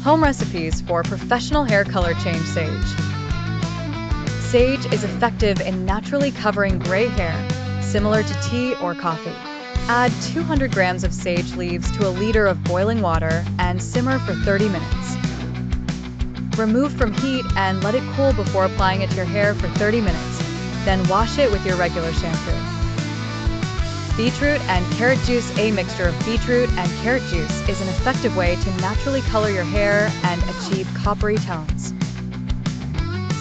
Home recipes for professional hair color change sage. Sage is effective in naturally covering gray hair, similar to tea or coffee. Add 200 grams of sage leaves to a liter of boiling water and simmer for 30 minutes. Remove from heat and let it cool before applying it to your hair for 30 minutes. Then wash it with your regular shampoo. Beetroot and carrot juice. A mixture of beetroot and carrot juice is an effective way to naturally color your hair and achieve coppery tones.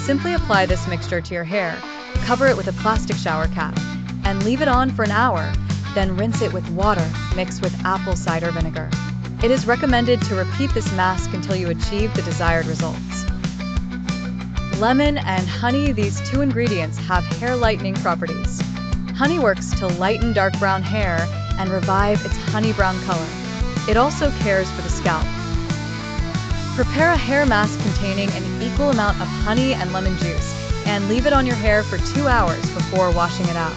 Simply apply this mixture to your hair, cover it with a plastic shower cap, and leave it on for an hour. Then rinse it with water mixed with apple cider vinegar. It is recommended to repeat this mask until you achieve the desired results. Lemon and honey. These two ingredients have hair lightening properties. Honey works to lighten dark brown hair and revive its honey brown color. It also cares for the scalp. Prepare a hair mask containing an equal amount of honey and lemon juice and leave it on your hair for 2 hours before washing it out.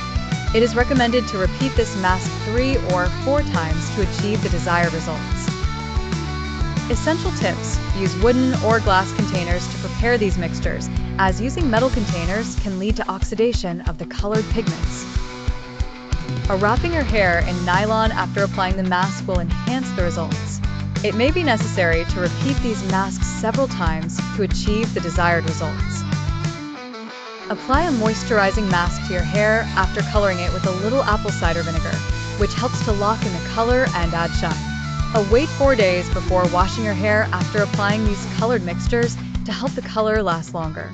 It is recommended to repeat this mask 3 or 4 times to achieve the desired results. Essential tips: use wooden or glass containers to prepare these mixtures, as using metal containers can lead to oxidation of the colored pigments. Wrapping your hair in nylon after applying the mask will enhance the results. It may be necessary to repeat these masks several times to achieve the desired results. Apply a moisturizing mask to your hair after coloring it with a little apple cider vinegar, which helps to lock in the color and add shine. Wait 4 days before washing your hair after applying these colored mixtures to help the color last longer.